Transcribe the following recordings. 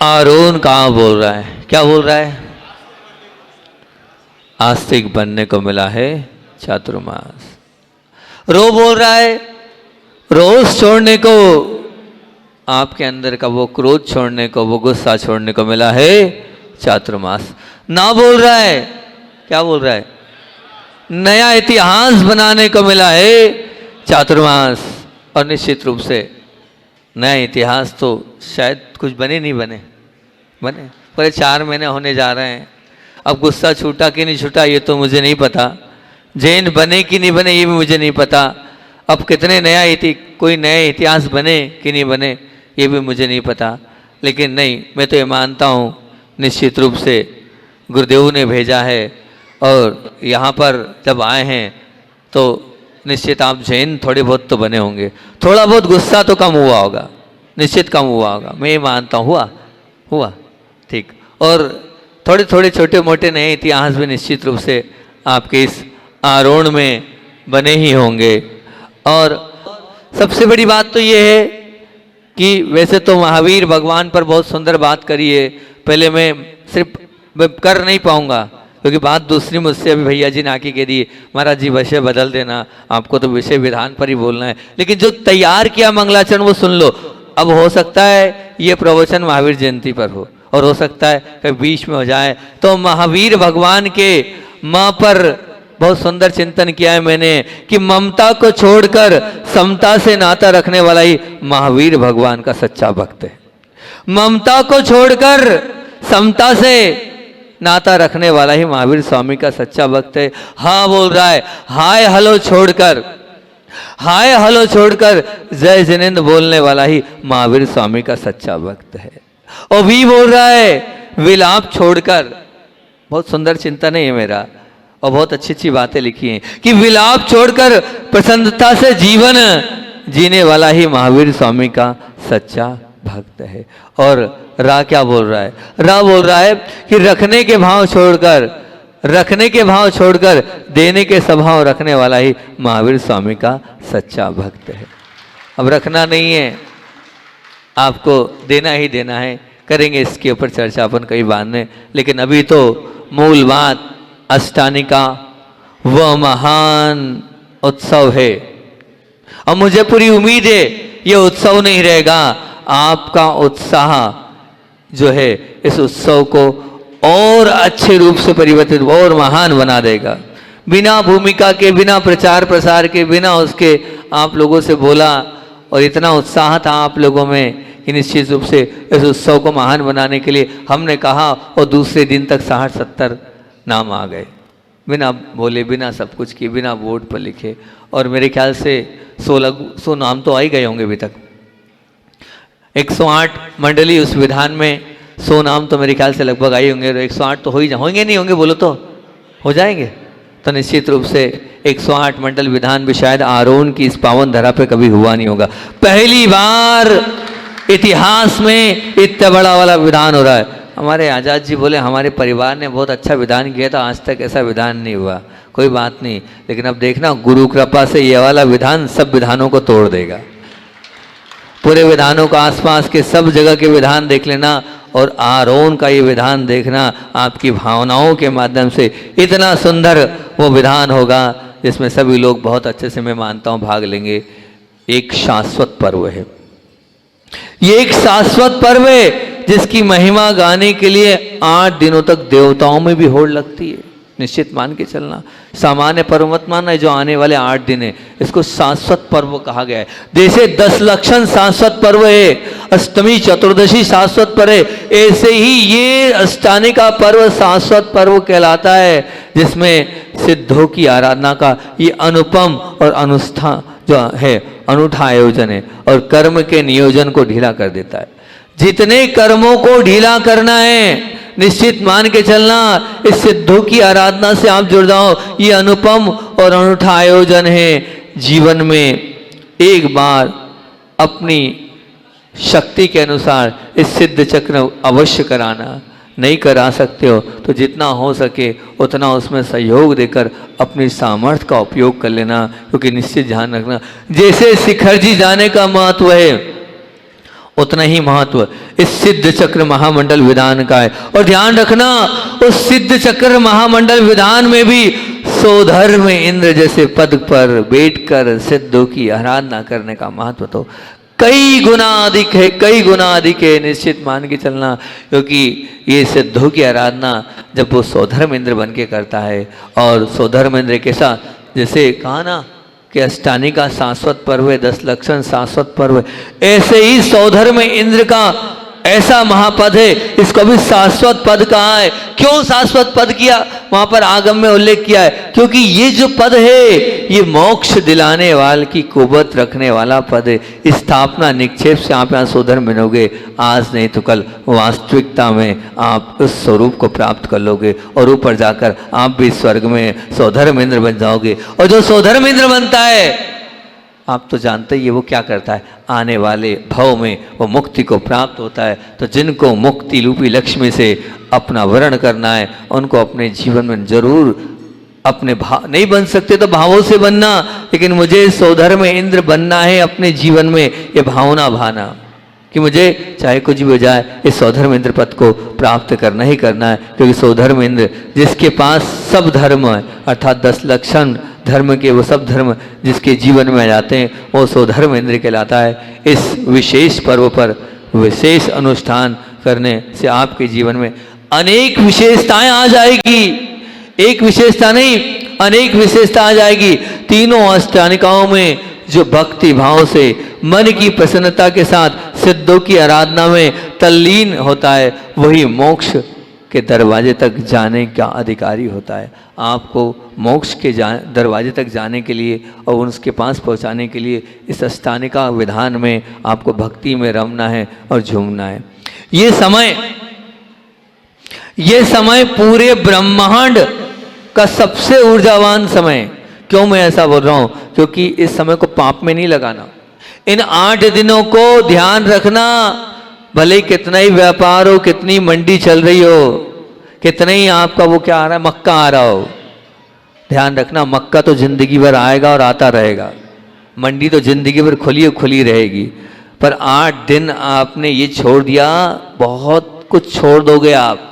आरोन कहाँ बोल रहा है? क्या बोल रहा है? आस्तिक बनने को मिला है चातुर्मास। रो बोल रहा है रोष छोड़ने को, आपके अंदर का वो क्रोध छोड़ने को, वो गुस्सा छोड़ने को मिला है चातुर्मास। ना बोल रहा है, क्या बोल रहा है? नया इतिहास बनाने को मिला है चातुर्मास। और निश्चित रूप से नया इतिहास तो शायद कुछ बने नहीं बने पूरे 4 महीने होने जा रहे हैं। अब गुस्सा छूटा कि नहीं छूटा ये तो मुझे नहीं पता, जैन बने कि नहीं बने ये भी मुझे नहीं पता, अब कितने कोई नया इतिहास बने कि नहीं बने ये भी मुझे नहीं पता। लेकिन नहीं, मैं तो ये मानता हूँ निश्चित रूप से गुरुदेव ने भेजा है और यहाँ पर जब आए हैं तो निश्चित आप जैन थोड़े बहुत तो बने होंगे, थोड़ा बहुत गुस्सा तो कम हुआ होगा, निश्चित कम हुआ होगा, मैं ये मानता हूँ। हुआ ठीक। और थोड़े थोड़े छोटे मोटे नए इतिहास भी निश्चित रूप से आपके इस आरोहण में बने ही होंगे। और सबसे बड़ी बात तो ये है कि वैसे तो महावीर भगवान पर बहुत सुंदर बात करी है, पहले मैं सिर्फ कर नहीं पाऊंगा क्योंकि बात दूसरी मुझसे अभी भैया जी ने आके कह दी, महाराज जी विषय बदल देना, आपको तो विषय विधान पर ही बोलना है। लेकिन जो तैयार किया मंगलाचरण वो सुन लो। अब हो सकता है ये प्रवचन महावीर जयंती पर हो और हो सकता है कभी बीच में हो जाए, तो महावीर भगवान के माँ पर बहुत सुंदर चिंतन किया है मैंने कि ममता को छोड़कर समता से नाता रखने वाला ही महावीर भगवान का सच्चा भक्त है। ममता को छोड़कर समता से नाता रखने वाला ही महावीर स्वामी का सच्चा भक्त है। हाँ बोल रहा है, हाय हलो छोड़कर जय जिनेंद्र बोलने वाला ही महावीर स्वामी का सच्चा भक्त है। और भी बोल रहा है विलाप छोड़कर, बहुत सुंदर चिंतन है ये मेरा और बहुत अच्छी अच्छी बातें लिखी हैं कि विलाप छोड़कर प्रसन्नता से जीवन जीने वाला ही महावीर स्वामी का सच्चा भक्त है। और रा क्या बोल रहा है? रा बोल रहा है कि रखने के भाव छोड़कर देने के स्वभाव रखने वाला ही महावीर स्वामी का सच्चा भक्त है। अब रखना नहीं है, आपको देना ही देना है। करेंगे इसके ऊपर चर्चा अपन कई बार ने, लेकिन अभी तो मूल बात अष्टानिका वह महान उत्सव है और मुझे पूरी उम्मीद है ये उत्सव नहीं रहेगा, आपका उत्साह जो है इस उत्सव को और अच्छे रूप से परिवर्तित और महान बना देगा। बिना भूमिका के, बिना प्रचार प्रसार के, बिना उसके आप लोगों से बोला और इतना उत्साह था आप लोगों में कि निश्चित रूप से इस उत्सव को महान बनाने के लिए हमने कहा और दूसरे दिन तक 60-70 नाम आ गए, बिना बोले, बिना सब कुछ किए, बिना बोर्ड पर लिखे। और मेरे ख्याल से 1600 नाम तो आ ही गए होंगे अभी तक। 108 मंडली उस विधान में 100 नाम तो मेरे ख्याल से लगभग आए होंगे। 108 तो होंगे नहीं होंगे, बोलो तो हो जाएंगे। तो निश्चित रूप से 108 मंडल विधान भी शायद आरोहण की इस पावन धरा पे कभी हुआ नहीं होगा। पहली बार इतिहास में इतना बड़ा वाला विधान हो रहा है। हमारे आज़ाद जी बोले हमारे परिवार ने बहुत अच्छा विधान किया था, आज तक ऐसा विधान नहीं हुआ। कोई बात नहीं, लेकिन अब देखना गुरु कृपा से ये वाला विधान सब विधानों को तोड़ देगा। पूरे विधानों को, आसपास के सब जगह के विधान देख लेना और आरोहण का ये विधान देखना, आपकी भावनाओं के माध्यम से इतना सुंदर वो विधान होगा जिसमें सभी लोग बहुत अच्छे से, मैं मानता हूँ, भाग लेंगे। एक शाश्वत पर्व है ये, एक शाश्वत पर्व है जिसकी महिमा गाने के लिए 8 दिनों तक देवताओं में भी होड़ लगती है। निश्चित मान के चलना, सामान्य पर्व मत मानना है। जो आने वाले 8 दिन है इसको शाश्वत पर्व कहा गया है। जैसे 10 लक्षण शाश्वत पर्व है, अष्टमी चतुर्दशी शाश्वत पर्व है, ऐसे ही ये अष्टानिका पर्व शाश्वत पर्व कहलाता है, जिसमें सिद्धों की आराधना का ये अनुपम और अनुष्ठान जो है अनूठा आयोजन है और कर्म के नियोजन को ढीला कर देता है। जितने कर्मों को ढीला करना है निश्चित मान के चलना, इस सिद्धों की आराधना से आप जुड़ जाओ। ये अनुपम और अनूठा आयोजन है। जीवन में एक बार अपनी शक्ति के अनुसार इस सिद्ध चक्र अवश्य कराना। नहीं करा सकते हो तो जितना हो सके उतना उसमें सहयोग देकर अपनी सामर्थ्य का उपयोग कर लेना, क्योंकि निश्चित ध्यान रखना, जैसे शिखर जी जाने का महत्व है उतना ही महत्व इस सिद्ध चक्र महामंडल विधान का है। और ध्यान रखना, उस सिद्ध चक्र महामंडल विधान में भी स्वधर्म इंद्र जैसे पद पर बैठकर सिद्धों की आराधना करने का महत्व तो कई गुना अधिक है, कई गुना अधिक है, निश्चित मान के चलना। क्योंकि ये सिद्धों की आराधना जब वो स्वधर्म इंद्र बन के करता है, और स्वधर्म इंद्र के साथ जैसे कहा ना कि अष्टानी का शाश्वत पर्व है, 10 लक्षण शाश्वत पर्व है, ऐसे ही स्वधर्म इंद्र का ऐसा महापद है, इसको भी शाश्वत पद कहा है। क्यों शाश्वत पद किया, वहां पर आगम में उल्लेख किया है, क्योंकि ये जो पद है ये मोक्ष दिलाने वाले की कुवत रखने वाला पद है। स्थापना निक्षेप से आप यहाँ स्वधर्म बनोगे, आज नहीं तो कल वास्तविकता में आप उस स्वरूप को प्राप्त कर लोगे, और ऊपर जाकर आप भी स्वर्ग में स्वधर्म इंद्र बन जाओगे। और जो स्वधर्म इंद्र बनता है, आप तो जानते ही है वो क्या करता है, आने वाले भव में वो मुक्ति को प्राप्त होता है। तो जिनको मुक्ति रूपी लक्ष्मी से अपना वर्ण करना है, उनको अपने जीवन में जरूर अपने भाव नहीं बन सकते तो भावों से बनना, लेकिन मुझे स्वधर्म इंद्र बनना है अपने जीवन में, ये भावना भाना कि मुझे चाहे कुछ भी हो जाए इस स्वधर्म इंद्र पद को प्राप्त करना ही करना है। क्योंकि स्वधर्म इंद्र जिसके पास सब धर्म है, अर्थात 10 लक्षण धर्म के वो सब धर्म जिसके जीवन में आ जाते हैं, वो स्वधर्म इंद्र कहलाता है। इस विशेष पर्व पर विशेष अनुष्ठान करने से आपके जीवन में अनेक विशेषताएं आ जाएगी। एक विशेषता नहीं, अनेक विशेषता आ जाएगी। तीनों अष्टानिकाओं में जो भक्ति भाव से मन की प्रसन्नता के साथ सिद्धों की आराधना में तल्लीन होता है, वही मोक्ष के दरवाजे तक जाने का अधिकारी होता है। आपको मोक्ष के दरवाजे तक जाने के लिए और उसके पास पहुंचाने के लिए इस अष्टानिका विधान में आपको भक्ति में रमना है और झूमना है। ये समय पूरे ब्रह्मांड का सबसे ऊर्जावान समय। क्यों मैं ऐसा बोल रहा हूं, क्योंकि इस समय को पाप में नहीं लगाना। इन 8 दिनों को ध्यान रखना, भले कितना ही व्यापार हो, कितनी मंडी चल रही हो, कितना ही आपका वो क्या आ रहा है, मक्का आ रहा हो, ध्यान रखना मक्का तो जिंदगी भर आएगा और आता रहेगा, मंडी तो जिंदगी भर खुली रहेगी। पर 8 दिन आपने ये छोड़ दिया, बहुत कुछ छोड़ दोगे आप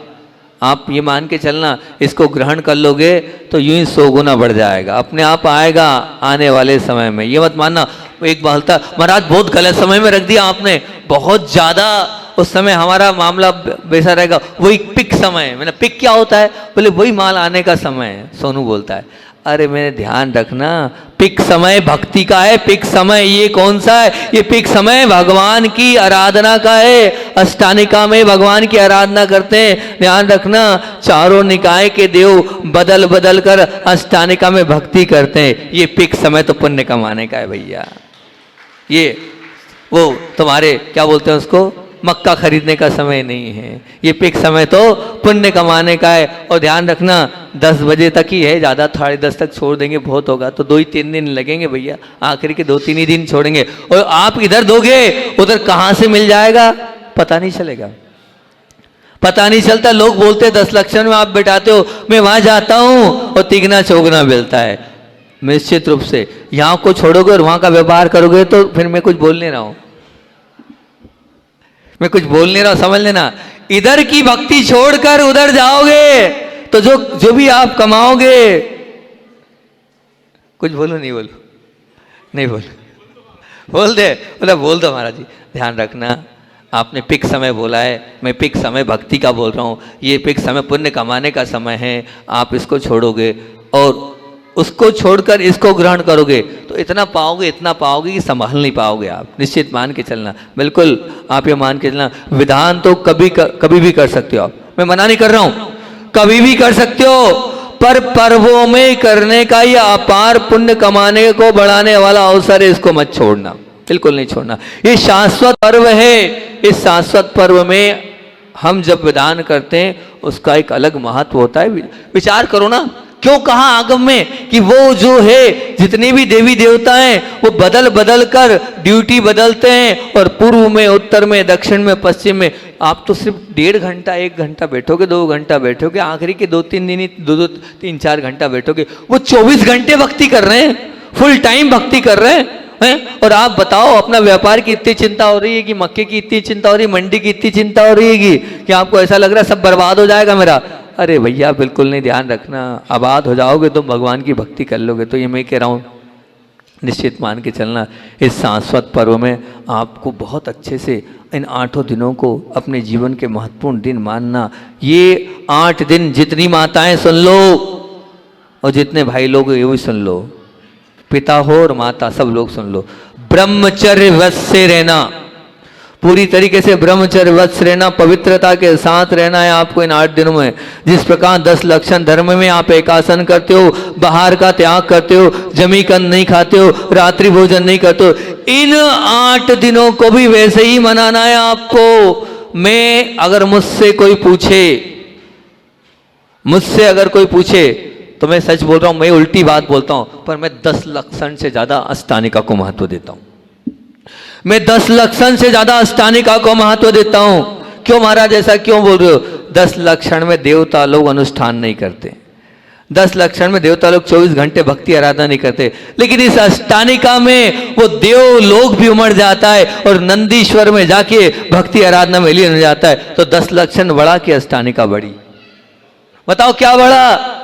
ये मान के चलना, इसको ग्रहण कर लोगे तो यूं ही 100 गुना बढ़ जाएगा, अपने आप आएगा आने वाले समय में। ये मत मानना एक बोलता महाराज बहुत गलत समय में रख दिया आपने, बहुत ज़्यादा उस समय हमारा मामला वैसा रहेगा। वही पिक समय, मैंने पिक क्या होता है, बोले वही माल आने का समय है। सोनू बोलता है अरे मैंने ध्यान रखना, पिक समय भक्ति का है, पिक समय ये कौन सा है, ये पिक समय भगवान की आराधना का है। अष्टानिका में भगवान की आराधना करते हैं, ध्यान रखना। चारों निकाय के देव बदल बदल कर अष्टानिका में भक्ति करते हैं। ये पिक समय तो पुण्य कमाने का है भैया, ये वो तुम्हारे क्या बोलते हैं उसको, मक्का खरीदने का समय नहीं है। ये पिक समय तो पुण्य कमाने का है। और ध्यान रखना 10 बजे तक ही है, ज़्यादा 10:30 तक छोड़ देंगे बहुत होगा तो 2-3 दिन लगेंगे भैया, आखिरी के 2-3 ही दिन छोड़ेंगे। और आप इधर दोगे उधर कहाँ से मिल जाएगा पता नहीं चलेगा, पता नहीं चलता। लोग बोलते 10 लक्षण में आप बैठाते हो, मैं वहाँ जाता हूँ और तिगना चौगना मिलता है। निश्चित रूप से यहाँ को छोड़ोगे और वहाँ का व्यवहार करोगे तो फिर मैं कुछ बोल नहीं रहा हूँ, मैं कुछ बोल नहीं रहा, समझ लेना। इधर की भक्ति छोड़कर उधर जाओगे तो जो भी आप कमाओगे, कुछ बोलो नहीं बोलो, नहीं बोलो, बोल दे, बोल दो महाराज जी। ध्यान रखना, आपने पिक समय बोला है, मैं पिक समय भक्ति का बोल रहा हूँ। ये पिक समय पुण्य कमाने का समय है। आप इसको छोड़ोगे और उसको छोड़कर इसको ग्रहण करोगे तो इतना पाओगे कि संभाल नहीं पाओगे आप। निश्चित मान के चलना, बिल्कुल आप ये मान के चलना। विधान तो कभी भी कर सकते हो आप, मैं मना नहीं कर रहा हूँ, कभी भी कर सकते हो, पर पर्वों में करने का ये अपार पुण्य कमाने को बढ़ाने वाला अवसर है, इसको मत छोड़ना, बिल्कुल नहीं छोड़ना। ये शाश्वत पर्व है। इस शाश्वत पर्व में हम जब विधान करते हैं उसका एक अलग महत्व होता है। विचार करो ना, क्यों कहा आगम में कि वो जो है जितने भी देवी देवता हैं वो बदल बदल कर ड्यूटी बदलते हैं, और पूर्व में, उत्तर में, दक्षिण में, पश्चिम में। आप तो सिर्फ 1.5 घंटा 1 घंटा बैठोगे, 2 घंटा बैठोगे, आखिरी के 2-3 दिन 2-3-4 घंटा बैठोगे। वो 24 घंटे भक्ति कर रहे हैं, फुल टाइम भक्ति कर रहे हैं। हैं। और आप बताओ, अपना व्यापार की इतनी चिंता हो रही है कि मक्के की इतनी चिंता हो रही है, मंडी की इतनी चिंता हो रही है कि आपको ऐसा लग रहा है सब बर्बाद हो जाएगा मेरा। अरे भैया बिल्कुल नहीं, ध्यान रखना, आबाद हो जाओगे तो भगवान की भक्ति कर लोगे। तो ये मैं कह रहा हूँ, निश्चित मान के चलना, इस शाश्वत पर्व में आपको बहुत अच्छे से इन 8 दिनों को अपने जीवन के महत्वपूर्ण दिन मानना। ये 8 दिन जितनी माताएं सुन लो और जितने भाई लोग ये भी सुन लो, पिता हो और माता सब लोग सुन लो, ब्रह्मचर्य व्रत से रहना, पूरी तरीके से ब्रह्मचर्य व्रत से रहना, पवित्रता के साथ रहना है आपको इन 8 दिनों में। जिस प्रकार 10 लक्षण धर्म में आप एकासन करते हो, बाहर का त्याग करते हो, जमी कंद नहीं खाते हो, रात्रि भोजन नहीं करते हो, इन 8 दिनों को भी वैसे ही मनाना है आपको। मैं अगर मुझसे अगर कोई पूछे तो मैं सच बोल रहा हूं, मैं उल्टी बात बोलता हूं, पर मैं 10 लक्षण से ज्यादा अष्टानिका को महत्व देता हूं। मैं 10 लक्षण से ज्यादा अष्टानिका को महत्व देता हूं। क्यों महाराज, ऐसा क्यों बोल रहे हो? 10 लक्षण में देवता लोग अनुष्ठान नहीं करते, 10 लक्षण में देवता लोग 24 घंटे भक्ति आराधना नहीं करते, लेकिन इस अष्टानिका में वो देव लोग भी उमड़ जाता है और नंदीश्वर में जाके भक्ति आराधना में लीन हो जाता है। तो 10 लक्षण बढ़ा कि अष्टानिका बढ़ी? बताओ क्या बढ़ा?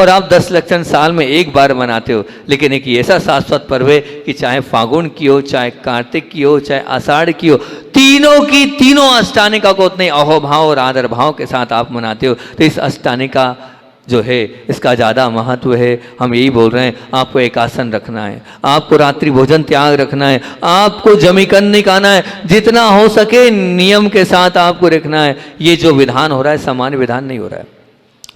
और आप 10 लक्षण साल में एक बार मनाते हो, लेकिन एक ऐसा शाश्वत पर्व है कि चाहे फागुन की हो, चाहे कार्तिक की हो, चाहे आषाढ़ की हो, तीनों की तीनों अष्टानिका को उतने अहोभाव और आदर भाव के साथ आप मनाते हो। तो इस अष्टानिका जो है इसका ज़्यादा महत्व है। हम यही बोल रहे हैं, आपको एकासन रखना है, आपको रात्रि भोजन त्याग रखना है, आपको जमीकन नहीं खाना है, जितना हो सके नियम के साथ आपको रखना है। ये जो विधान हो रहा है सामान्य विधान नहीं हो रहा है।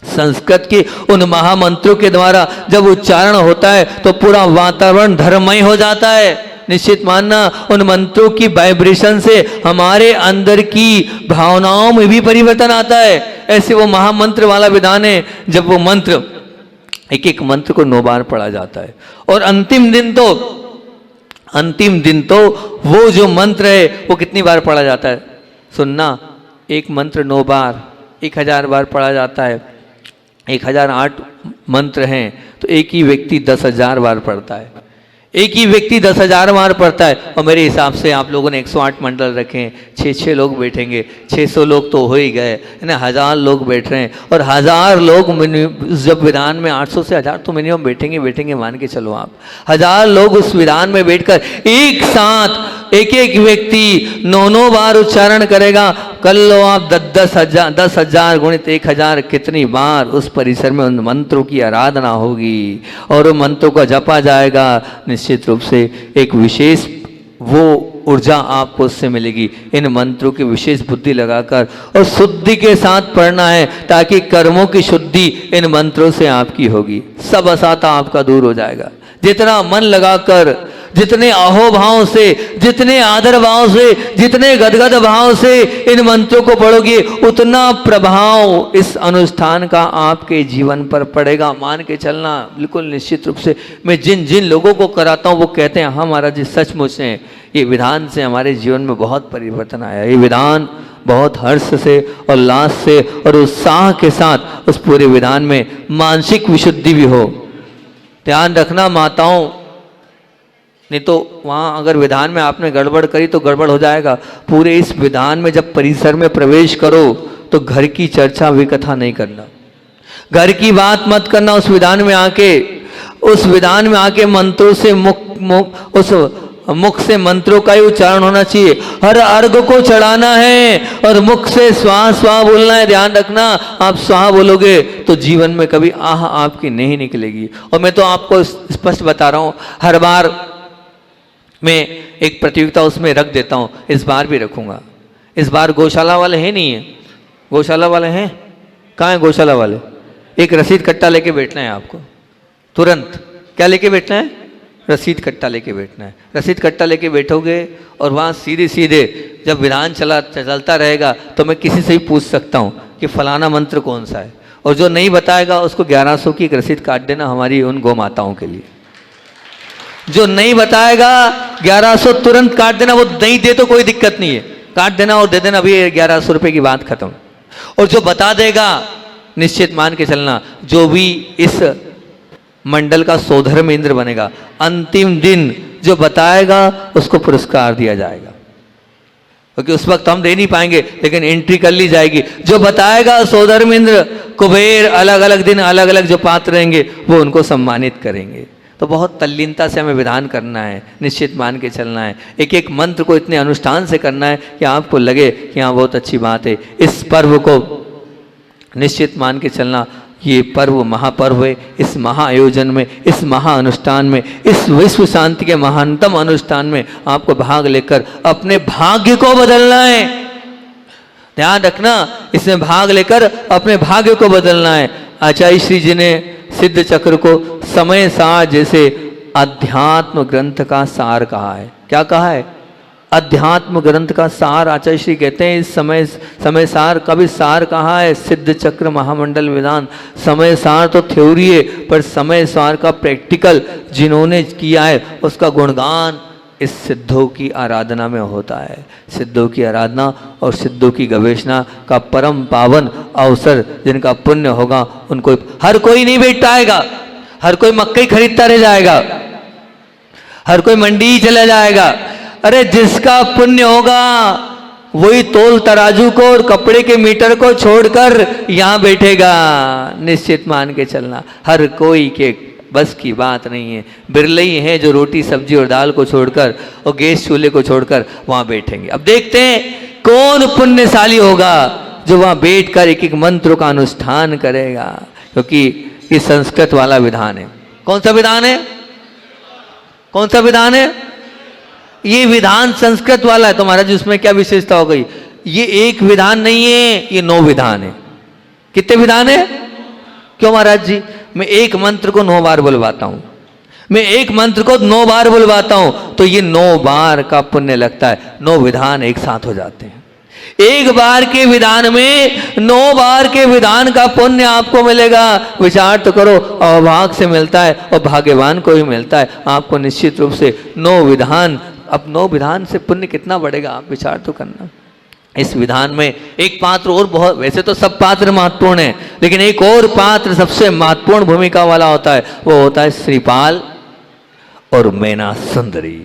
संस्कृत के उन महामंत्रों के द्वारा जब उच्चारण होता है तो पूरा वातावरण धर्ममय हो जाता है। निश्चित मानना, उन मंत्रों की वाइब्रेशन से हमारे अंदर की भावनाओं में भी परिवर्तन आता है। ऐसे वो महामंत्र वाला विधान है, जब वो मंत्र एक एक मंत्र को 9 बार पढ़ा जाता है, और अंतिम दिन तो वो जो मंत्र है वो कितनी बार पढ़ा जाता है? सुनना, एक मंत्र 9 बार 1000 बार पढ़ा जाता है। 1008 मंत्र हैं तो एक ही व्यक्ति 10,000 बार पढ़ता है, एक ही व्यक्ति 10,000 बार पढ़ता है। और मेरे हिसाब से आप लोगों ने 108 मंडल रखे हैं, 6-6 लोग बैठेंगे, 600 लोग तो हो ही गए, है ना, 1000 लोग बैठ रहे हैं, और 1000 लोग जब विधान में 800 से 1000 तो मिनिमम बैठेंगे मान के चलो आप। 1000 लोग उस विधान में बैठकर एक साथ एक एक व्यक्ति 9-9 बार उच्चारण करेगा। कर लो आप 10,000 गुणित 1000 कितनी बार उस परिसर में उन मंत्रों की आराधना होगी और उन मंत्रों का जपा जाएगा। निश्चित रूप से एक विशेष वो ऊर्जा आपको उससे मिलेगी। इन मंत्रों की विशेष बुद्धि लगाकर और शुद्धि के साथ पढ़ना है, ताकि कर्मों की शुद्धि इन मंत्रों से आपकी होगी। सब असाता आपका दूर हो जाएगा। जितना मन लगाकर, जितने अहोभाव से, जितने आदर भाव से, जितने गदगद भाव से इन मंत्रों को पढ़ोगे, उतना प्रभाव इस अनुष्ठान का आपके जीवन पर पड़ेगा। मान के चलना बिल्कुल निश्चित रूप से। मैं जिन जिन लोगों को कराता हूँ वो कहते हैं, हाँ महाराज जी सचमुच से ये विधान से हमारे जीवन में बहुत परिवर्तन आया। ये विधान बहुत हर्ष से और उल्लास से और उत्साह के साथ उस पूरे विधान में मानसिक विशुद्धि भी हो। ध्यान रखना माताओं, नहीं तो वहाँ अगर विधान में आपने गड़बड़ करी तो गड़बड़ हो जाएगा। पूरे इस विधान में जब परिसर में प्रवेश करो तो घर की चर्चा विकथा नहीं करना, घर की बात मत करना। उस विधान में आके मंत्रों से मुख से मंत्रों का ही उच्चारण होना चाहिए। हर अर्घ को चढ़ाना है और मुख से स्वाहा स्वाहा बोलना है। ध्यान रखना, आप स्वाहा बोलोगे तो जीवन में कभी आह आपकी नहीं निकलेगी। और मैं तो आपको स्पष्ट बता रहा हूँ, हर बार मैं एक प्रतियोगिता उसमें रख देता हूँ, इस बार भी रखूँगा। इस बार गौशाला वाले हैं नहीं है? गौशाला वाले हैं? कहाँ है गौशाला वाले? एक रसीद कट्टा लेके बैठना है आपको तुरंत। क्या लेके बैठना है? रसीद कट्टा लेके बैठना है। रसीद कट्टा लेके बैठोगे और वहाँ सीधे सीधे जब विधान चलता रहेगा तो मैं किसी से भी पूछ सकता हूँ कि फलाना मंत्र कौन सा है, और जो नहीं बताएगा उसको 1100 की एक रसीद काट देना हमारी उन गौ माताओं के लिए। जो नहीं बताएगा 1100 तुरंत काट देना। वो नहीं दे तो कोई दिक्कत नहीं है, काट देना और दे देना, अभी 1100 रुपये की बात खत्म। और जो बता देगा, निश्चित मान के चलना, जो भी इस मंडल का सौधर्म इंद्र बनेगा, अंतिम दिन जो बताएगा उसको पुरस्कार दिया जाएगा, क्योंकि उस वक्त हम दे नहीं पाएंगे, लेकिन एंट्री कर ली जाएगी। जो बताएगा सोधर्मेंद्र, कुबेर, अलग अलग दिन अलग अलग जो पात्र रहेंगे वो उनको सम्मानित करेंगे। तो बहुत तल्लीनता से हमें विधान करना है, निश्चित मान के चलना है, एक एक मंत्र को इतने अनुष्ठान से करना है कि आपको लगे कि हाँ बहुत अच्छी बात है। इस पर्व को निश्चित मान के चलना, ये पर्व महापर्व है। इस महाआयोजन में, इस महाअनुष्ठान में, इस विश्व शांति के महानतम अनुष्ठान में आपको भाग लेकर अपने भाग्य को बदलना है। ध्यान रखना, इसमें भाग लेकर अपने भाग्य को बदलना है। आचार्य श्री जी ने सिद्ध चक्र को समय सार जैसे अध्यात्म ग्रंथ का सार कहा है। क्या कहा है? अध्यात्म ग्रंथ का सार आचार्य श्री कहते हैं। इस समय सार का भी सार कहा है, सिद्ध चक्र महामंडल विधान। समय सार तो थ्योरी है, पर समय सार का प्रैक्टिकल जिन्होंने किया है उसका गुणगान इस सिद्धों की आराधना में होता है। सिद्धों की आराधना और सिद्धों की गवेषणा का परम पावन अवसर जिनका पुण्य होगा उनको हर कोई नहीं बैठ पाएगा। हर कोई मक्के खरीदता रह जाएगा, हर कोई मंडी ही चला जाएगा। अरे जिसका पुण्य होगा वही तोल तराजू को और कपड़े के मीटर को छोड़कर यहाँ बैठेगा। निश्चित मान के चलना, हर कोई के बस की बात नहीं है। बिरले ही हैं जो रोटी सब्जी और दाल को छोड़कर और गैस चूल्हे को छोड़कर वहाँ बैठेंगे। अब देखते हैं कौन पुण्यशाली होगा जो वहाँ बैठकर एक एक मंत्र का अनुष्ठान करेगा, क्योंकि ये संस्कृत वाला विधान है। कौन सा विधान है? कौन सा विधान है? ये विधान संस्कृत वाला है। तो महाराज उसमें क्या विशेषता हो गई? ये एक विधान नहीं है, ये 9 विधान है। कितने विधान है? क्यों महाराज जी? मैं एक मंत्र को 9 बार बुलवाता हूं, मैं एक मंत्र को 9 बार बुलवाता हूं, तो ये 9 बार का पुण्य लगता है। 9 विधान एक साथ हो जाते हैं। एक बार के विधान में 9 बार के विधान का पुण्य आपको मिलेगा। विचार तो करो, अभाग से मिलता है और भाग्यवान को ही मिलता है। आपको निश्चित रूप से 9 विधान, अब 9 विधान से पुण्य कितना बढ़ेगा, आप विचार तो करना। इस विधान में एक पात्र और बहुत, वैसे तो सब पात्र महत्वपूर्ण हैं, लेकिन एक और पात्र सबसे महत्वपूर्ण भूमिका वाला होता है, वो होता है श्रीपाल और मैना सुंदरी।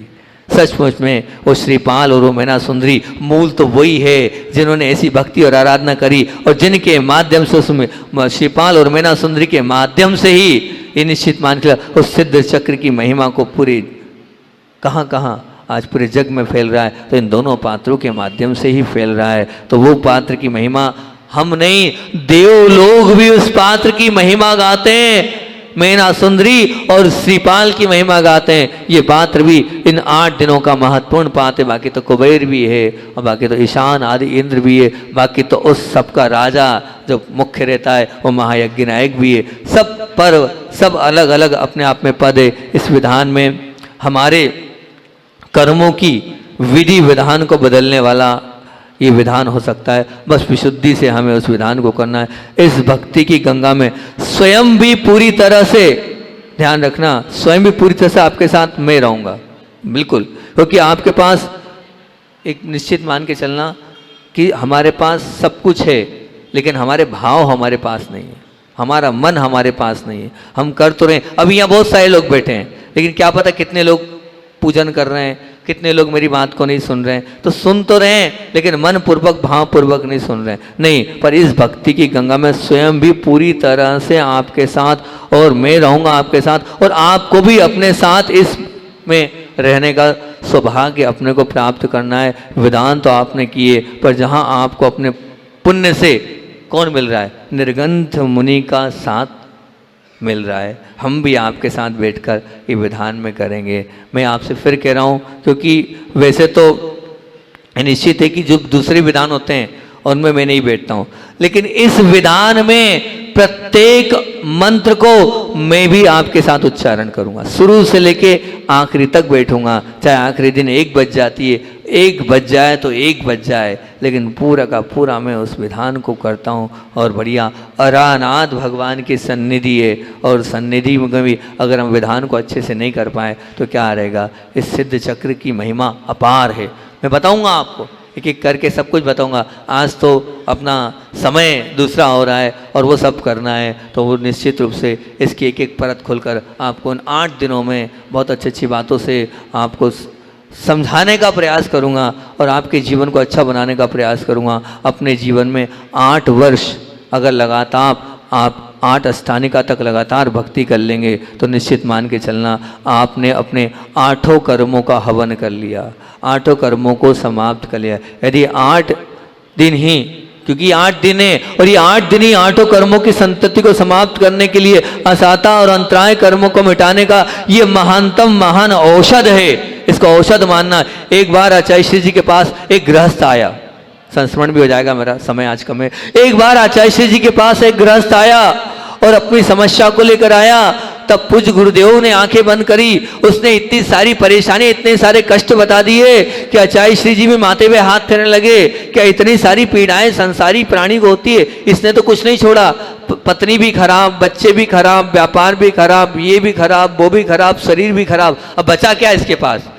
सचमुच में वो श्रीपाल और वो मैना सुंदरी मूल तो वही है जिन्होंने ऐसी भक्ति और आराधना करी, और जिनके माध्यम से उसमें श्रीपाल और मैना सुंदरी के माध्यम से ही ये निश्चित मान के उस सिद्ध चक्र की महिमा को पूरी कहाँ कहाँ आज पूरे जग में फैल रहा है, तो इन दोनों पात्रों के माध्यम से ही फैल रहा है। तो वो पात्र की महिमा हम नहीं, देव लोग भी उस पात्र की महिमा गाते हैं। मैना सुंदरी और श्रीपाल की महिमा गाते हैं। ये पात्र भी इन 8 दिनों का महत्वपूर्ण पात्र है। बाकी तो कुबेर भी है, और बाकी तो ईशान आदि इंद्र भी है, बाकी तो उस सबका राजा जो मुख्य रहता है वो महायज्ञ नायक भी है। सब पर्व, सब अलग अलग अपने आप में पद है। इस विधान में हमारे कर्मों की विधि विधान को बदलने वाला ये विधान हो सकता है। बस विशुद्धि से हमें उस विधान को करना है। इस भक्ति की गंगा में स्वयं भी पूरी तरह से, ध्यान रखना, स्वयं भी पूरी तरह से आपके साथ मैं रहूँगा, बिल्कुल। क्योंकि आपके पास एक निश्चित मान के चलना कि हमारे पास सब कुछ है, लेकिन हमारे भाव हमारे पास नहीं है, हमारा मन हमारे पास नहीं है। हम कर तो रहे हैं, अभी यहाँ बहुत सारे लोग बैठे हैं, लेकिन क्या पता कितने लोग पूजन कर रहे हैं, कितने लोग मेरी बात को नहीं सुन रहे हैं। तो सुन तो रहे हैं, लेकिन मन पूर्वक भाव पूर्वक नहीं सुन रहे हैं। नहीं, पर इस भक्ति की गंगा में स्वयं भी पूरी तरह से आपके साथ, और मैं रहूँगा आपके साथ, और आपको भी अपने साथ इसमें रहने का सौभाग्य अपने को प्राप्त करना है। विधान तो आपने किए, पर जहाँ आपको अपने पुण्य से कौन मिल रहा है? निर्गंथ मुनि का साथ मिल रहा है। हम भी आपके साथ बैठकर ये विधान में करेंगे। मैं आपसे फिर कह रहा हूँ, क्योंकि वैसे तो निश्चित है कि जो दूसरे विधान होते हैं उनमें मैं नहीं बैठता हूँ, लेकिन इस विधान में प्रत्येक मंत्र को मैं भी आपके साथ उच्चारण करूँगा। शुरू से लेके आखिरी तक बैठूंगा, चाहे आखिरी दिन 1 बज जाती है, 1 बज जाए तो 1 बज जाए, लेकिन पूरा का पूरा मैं उस विधान को करता हूँ। और बढ़िया अरानाथ भगवान की सन्निधि है, और सन्निधि में भी अगर हम विधान को अच्छे से नहीं कर पाए तो क्या रहेगा? इस सिद्ध चक्र की महिमा अपार है। मैं बताऊँगा आपको, एक एक करके सब कुछ बताऊंगा। आज तो अपना समय दूसरा हो रहा है और वो सब करना है, तो वो निश्चित रूप से इसकी एक एक परत खोलकर आपको उन 8 दिनों में बहुत अच्छी अच्छी बातों से आपको समझाने का प्रयास करूंगा और आपके जीवन को अच्छा बनाने का प्रयास करूंगा। अपने जीवन में 8 वर्ष अगर लगातार आप 8 अष्टानिका तक लगातार भक्ति कर लेंगे तो निश्चित मान के चलना आपने अपने 8 कर्मों का हवन कर लिया, 8 कर्मों को समाप्त कर लिया। यदि 8 दिन ही, क्योंकि 8 दिन है और ये 8 दिन ही 8 कर्मों की संतति को समाप्त करने के लिए, असाता और अंतराय कर्मों को मिटाने का ये महानतम महान औषध है। इसको औषध मानना। एक बार आचार्य श्री जी के पास एक गृहस्थ आया, संस्मरण भी हो जाएगा, मेरा समय आज कम है। एक बार आचार्य श्री जी के पास एक गृहस्थ आया और अपनी समस्या को लेकर आया। तब पूज्य गुरुदेव ने आंखें बंद करी, उसने इतनी सारी परेशानी, इतने सारे कष्ट बता दिए कि आचार्य श्री जी भी माथे पे हाथ फेरने लगे। क्या इतनी सारी पीड़ाएं संसारी प्राणी को होती है? इसने तो कुछ नहीं छोड़ा, पत्नी भी खराब, बच्चे भी खराब, व्यापार भी खराब, ये भी खराब, वो भी खराब, शरीर भी खराब, अब बचा क्या इसके पास?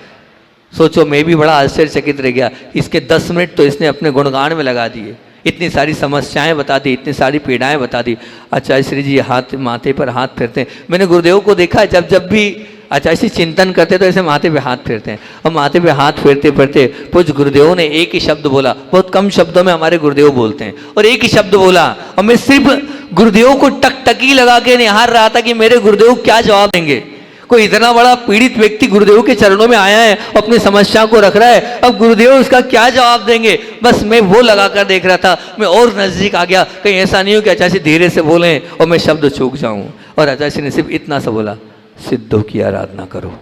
सोचो, मैं भी बड़ा आश्चर्यचकित रह गया। इसके 10 मिनट तो इसने अपने गुणगान में लगा दिए, इतनी सारी समस्याएं बता दी, इतनी सारी पीड़ाएं बता दी। आचार्य श्री जी हाथ माथे पर हाथ फेरते हैं। मैंने गुरुदेव को देखा, जब जब भी आचार्य श्री चिंतन करते तो ऐसे माथे पे हाथ फेरते हैं, और माथे पे हाथ फेरते फेरते पूज्य गुरुदेव ने एक ही शब्द बोला। बहुत कम शब्दों में हमारे गुरुदेव बोलते हैं, और एक ही शब्द बोला, और मैं सिर्फ गुरुदेव को टकटकी लगा के निहार रहा था कि मेरे गुरुदेव क्या जवाब देंगे। कोई इतना बड़ा पीड़ित व्यक्ति गुरुदेव के चरणों में आया है, अपनी समस्या को रख रहा है, अब गुरुदेव उसका क्या जवाब देंगे? बस मैं वो लगाकर देख रहा था। मैं और नजदीक आ गया, कहीं ऐसा नहीं हो कि आचार्य धीरे से बोलें और मैं शब्द चूक जाऊं। और आचार्य ने सिर्फ इतना सा बोला, सिद्धों की आराधना करो।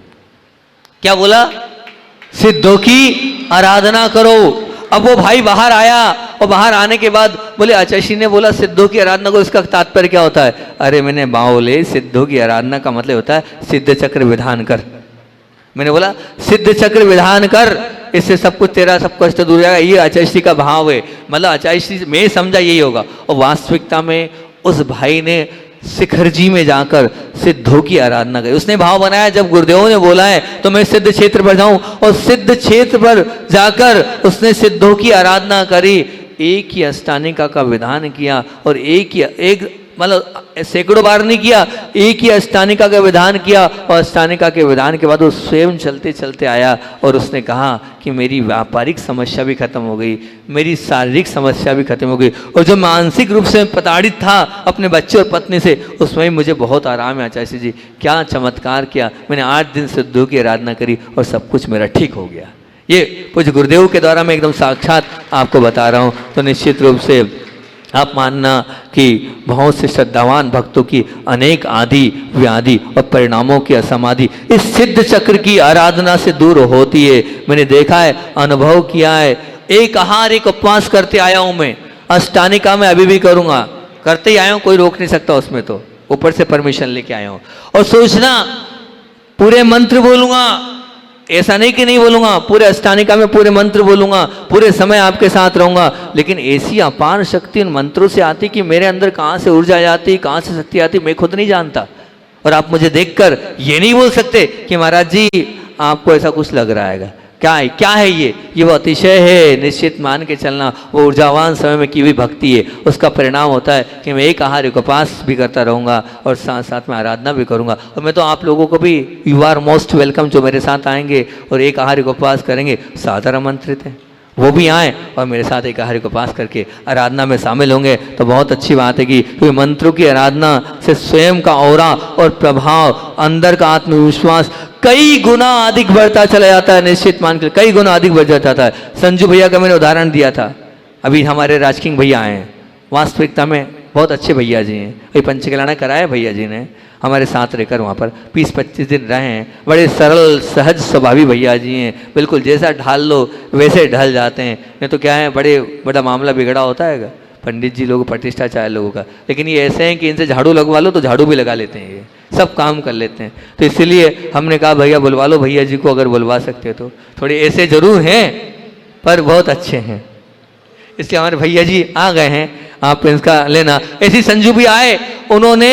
क्या बोला? सिद्धों की आराधना करो। अब वो भाई बाहर आया, और बाहर आने के बाद बोले, आचार्य ने बोला सिद्धों की आराधना को, इसका तात्पर्य क्या होता है? अरे मैंने बोले, सिद्धों की आराधना का मतलब होता है सिद्ध चक्र विधान कर। मैंने बोला सिद्ध चक्र विधान कर, इससे सब कुछ तेरा सब कष्ट दूर हो जाएगा। ये आचार्य का भाव है, मतलब आचार्य मैं समझा यही होगा। और वास्तविकता में उस भाई ने शिखर जी में जाकर सिद्धों की आराधना करी। उसने भाव बनाया, जब गुरुदेव ने बोला है तो मैं सिद्ध क्षेत्र पर जाऊं, और सिद्ध क्षेत्र पर जाकर उसने सिद्धों की आराधना करी। एक ही अष्टानिका का विधान किया, और एक मतलब सैकड़ों बार नहीं किया, एक ही अष्टानिका का विधान किया। और अष्टानिका के विधान के बाद वो स्वयं चलते चलते आया और उसने कहा कि मेरी व्यापारिक समस्या भी खत्म हो गई, मेरी शारीरिक समस्या भी खत्म हो गई, और जो मानसिक रूप से प्रताड़ित था अपने बच्चे और पत्नी से, उसमें मुझे बहुत आराम है। आचार्य जी क्या चमत्कार किया, मैंने 8 दिन सिद्धों की आराधना करी और सब कुछ मेरा ठीक हो गया। ये पूज्य गुरुदेव के द्वारा मैं एकदम साक्षात आपको बता रहा हूँ। तो निश्चित रूप से आप मानना कि बहुत से श्रद्धावान भक्तों की अनेक आदि व्याधि और परिणामों की असमाधि इस सिद्ध चक्र की आराधना से दूर होती है। मैंने देखा है, अनुभव किया है। एक आहार एक उपवास करते आया हूं मैं, अष्टानिका में अभी भी करूंगा, करते ही आया हूं, कोई रोक नहीं सकता उसमें, तो ऊपर से परमिशन लेके आया हूं। और सोचना पूरे मंत्र बोलूंगा, ऐसा नहीं कि नहीं बोलूंगा, पूरे अष्टानिका में पूरे मंत्र बोलूंगा, पूरे समय आपके साथ रहूंगा। लेकिन ऐसी अपार शक्ति उन मंत्रों से आती कि मेरे अंदर कहां से ऊर्जा आती, कहां से शक्ति आती, मैं खुद नहीं जानता। और आप मुझे देखकर ये नहीं बोल सकते कि महाराज जी आपको ऐसा कुछ लग रहा है। क्या है ये वो अतिशय है। निश्चित मान के चलना, वो ऊर्जावान समय में की हुई भक्ति है, उसका परिणाम होता है कि मैं एक आहार एक उपास भी करता रहूँगा और साथ साथ में आराधना भी करूँगा। और मैं तो आप लोगों को भी, यू आर मोस्ट वेलकम, जो मेरे साथ आएंगे और एक आहार एक उपास करेंगे, सादर आमंत्रित है, वो भी आए और मेरे साथ एक आहार एक उपास करके आराधना में शामिल होंगे। तो बहुत अच्छी बात है कि मंत्रों की आराधना से स्वयं का औरा और प्रभाव, अंदर का आत्मविश्वास कई गुना अधिक बढ़ता चला जाता है। निश्चित मान के कई गुना अधिक बढ़ जाता है। संजू भैया का मैंने उदाहरण दिया था, अभी हमारे राजकिंग भैया आए हैं, वास्तविकता में बहुत अच्छे भैया जी हैं। अभी पंचकल्याण कराया भैया जी ने, हमारे साथ रहकर वहाँ पर 20-25 दिन रहे हैं। बड़े सरल सहज स्वभावी भैया जी हैं, बिल्कुल जैसा ढाल लो वैसे ढल जाते हैं। नहीं तो क्या है, बड़ा मामला बिगड़ा होता है पंडित जी लोग, प्रतिष्ठा चाहे लोगों का। लेकिन ये ऐसे हैं कि इनसे झाड़ू लगवा लो तो झाड़ू भी लगा लेते हैं, ये सब काम कर लेते हैं। तो इसीलिए हमने कहा भैया बुलवा लो भैया जी को, अगर बुलवा सकते हो तो। थोड़े ऐसे जरूर हैं पर बहुत अच्छे हैं, इसलिए हमारे भैया जी आ गए हैं, आप इसका लेना। ऐसे संजू भी आए, उन्होंने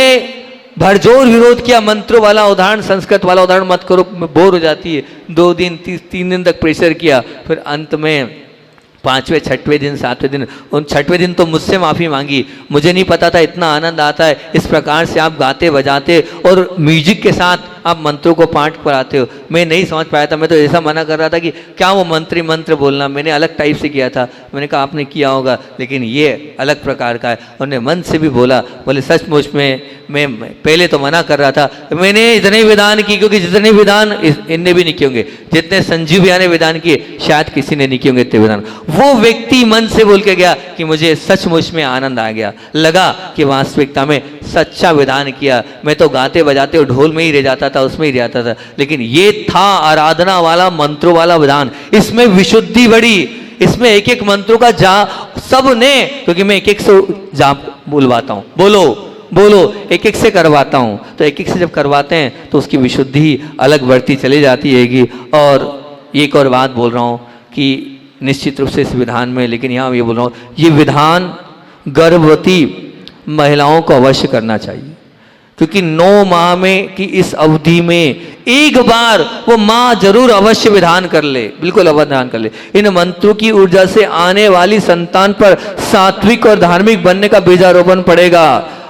भरजोर विरोध किया, मंत्रों वाला उदाहरण, संस्कृत वाला उदाहरण मत करो, बोर हो जाती है। 2 दिन 3 दिन तक प्रेशर किया, फिर अंत में 5वें 6वें दिन 7वें दिन, उन 6वें दिन तो मुझसे माफ़ी मांगी, मुझे नहीं पता था इतना आनंद आता है। इस प्रकार से आप गाते बजाते और म्यूजिक के साथ आप मंत्रों को पाठ कराते हो। मैं नहीं समझ पाया था, मैं तो ऐसा मना कर रहा था कि क्या वो मंत्र बोलना, मैंने अलग टाइप से किया था। मैंने कहा आपने किया होगा, लेकिन ये अलग प्रकार का है। उन्होंने मन से भी बोला, बोले सचमुच में मैं पहले तो मना कर रहा था, मैंने इतने विधान की, क्योंकि जितने विधान इनने भी नहीं किए होंगे, जितने संजीव भैया ने विधान किए शायद किसी ने नहीं किए होंगे इतने विधान। वो व्यक्ति मन से बोल के गया कि मुझे सचमुच में आनंद आ गया, लगा कि वास्तविकता में सच्चा विधान किया। मैं तो गाते बजाते और ढोल में ही रह जाता था, उसमें ही रह जाता था, लेकिन ये था आराधना वाला, मंत्रों वाला विधान। इसमें विशुद्धि बढ़ी, इसमें एक एक मंत्रों का जा सबने, क्योंकि मैं एक एक से जाप बुलवाता हूँ, बोलो बोलो, एक एक से करवाता हूँ, तो एक एक से जब करवाते हैं तो उसकी विशुद्धि अलग बढ़ती चली जाती हैगी। और एक और बात बोल रहा हूँ कि निश्चित रूप से इस विधान में, लेकिन यहाँ ये बोल रहा हूँ, ये विधान गर्भवती महिलाओं को अवश्य करना चाहिए, क्योंकि 9 माह में की इस अवधि में एक बार वो माँ जरूर अवश्य विधान कर ले, बिल्कुल अवधान कर ले। इन मंत्रों की ऊर्जा से आने वाली संतान पर सात्विक और धार्मिक बनने का बीजारोपण पड़ेगा।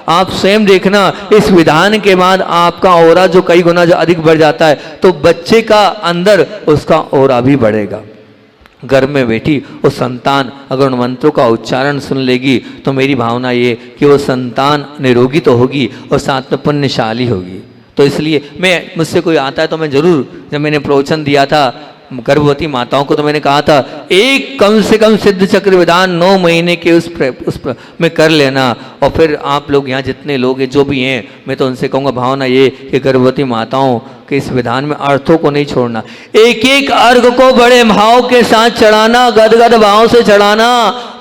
आप स्वयं देखना, इस विधान के बाद आपका ओरा जो कई गुना जो अधिक बढ़ जाता है, तो बच्चे का अंदर उसका ओरा भी बढ़ेगा। घर में बैठी वो संतान अगर उन मंत्रों का उच्चारण सुन लेगी, तो मेरी भावना ये कि वो संतान निरोगी तो होगी और साथ में पुण्यशाली होगी। तो इसलिए मुझसे कोई आता है तो मैं जरूर, जब मैंने प्रवचन दिया था गर्भवती माताओं को, तो मैंने कहा था एक कम से कम सिद्ध चक्र विधान 9 महीने के उस में कर लेना। और फिर आप लोग यहाँ जितने लोग हैं, जो भी हैं, मैं तो उनसे कहूँगा भावना ये कि गर्भवती माताओं के इस विधान में अर्थों को नहीं छोड़ना, एक एक अर्घ को बड़े भाव के साथ चढ़ाना, गदगद भाव से चढ़ाना।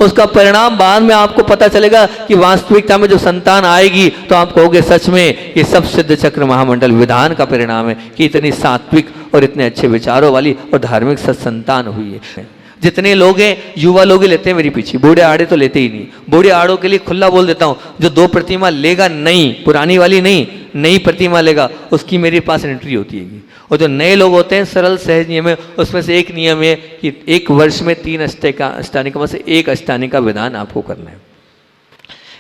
उसका परिणाम बाद में आपको पता चलेगा कि वास्तविकता में जो संतान आएगी तो आप कहोगे सच में ये सब सिद्ध चक्र महामंडल विधान का परिणाम है कि इतनी सात्विक और इतने अच्छे विचारों वाली और धार्मिक सत्संतान हुई है। जितने लोग हैं युवा लोग ही लेते हैं मेरी पीछे, बूढ़े आड़े तो लेते ही नहीं। बूढ़े आड़ों के लिए खुला बोल देता हूँ, जो 2 प्रतिमा लेगा, नहीं पुरानी वाली नहीं, नई प्रतिमा लेगा, उसकी मेरे पास एंट्री होती है। और जो नए लोग होते हैं सरल सहज नियम है, उसमें से एक नियम है कि 1 वर्ष में 3 अष्टानिका में से 1 अष्टानिका विधान आपको करना है।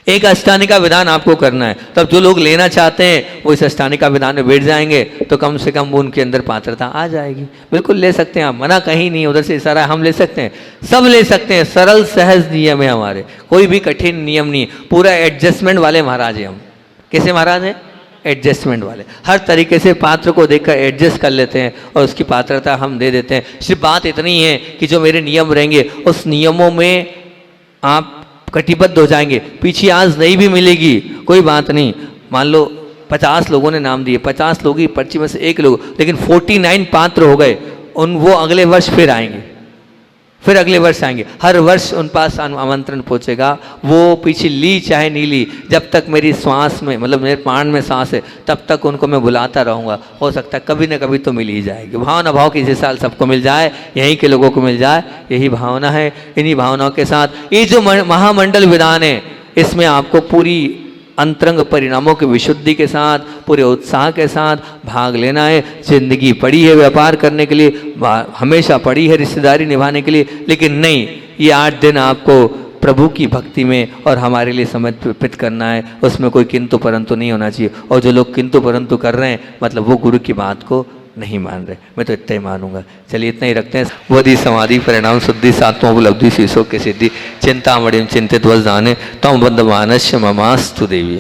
1 अष्टानिका विधान आपको करना है। तब जो लोग लेना चाहते हैं वो इस अष्टानिका विधान में बैठ जाएंगे, तो कम से कम उनके अंदर पात्रता आ जाएगी। बिल्कुल ले सकते हैं आप, मना कहीं नहीं, उधर से इशारा हम ले सकते हैं, सब ले सकते हैं। सरल सहज नियम है हमारे, कोई भी कठिन नियम नहीं, पूरा एडजस्टमेंट वाले महाराज हैं हम। कैसे महाराज हैं? एडजस्टमेंट वाले, हर तरीके से पात्र को देखकर एडजस्ट कर लेते हैं और उसकी पात्रता हम दे देते हैं। सिर्फ बात इतनी है कि जो मेरे नियम रहेंगे उस नियमों में आप कटिबद्ध हो जाएंगे, पीछे आज नहीं भी मिलेगी, कोई बात नहीं। मान लो 50 लोगों ने नाम दिए, 50 लोगों की पर्ची में से 1 लोग, लेकिन 49 पात्र हो गए, वो अगले वर्ष फिर आएंगे, फिर अगले वर्ष आएंगे। हर वर्ष उन पास आमंत्रण पहुंचेगा, वो पीछे ली चाहे नहीं ली, जब तक मेरी श्वास में, मतलब मेरे प्राण में सांस है, तब तक उनको मैं बुलाता रहूँगा। हो सकता है कभी ना कभी तो मिल ही जाएगी। भावना भाव की इसी साल सबको मिल जाए, यहीं के लोगों को मिल जाए, यही भावना है। इन्हीं भावनाओं के साथ ये जो महामंडल विधान है, इसमें आपको पूरी अंतरंग परिणामों की विशुद्धि के साथ, पूरे उत्साह के साथ भाग लेना है। जिंदगी पड़ी है व्यापार करने के लिए, हमेशा पड़ी है रिश्तेदारी निभाने के लिए, लेकिन नहीं, ये 8 दिन आपको प्रभु की भक्ति में और हमारे लिए समर्पित करना है। उसमें कोई किंतु परंतु नहीं होना चाहिए। और जो लोग किंतु परंतु कर रहे हैं, मतलब वो गुरु की बात को नहीं मान रहे। मैं तो इतना ही मानूंगा। चलिए इतना ही रखते हैं। वधि समाधि परिणाम शुद्धि सात्वों उपलब्धि शीर्षों की सिद्धि चिंता मणिम चिंतित वस जाने तम बंद मानस्य ममास्तु देवी।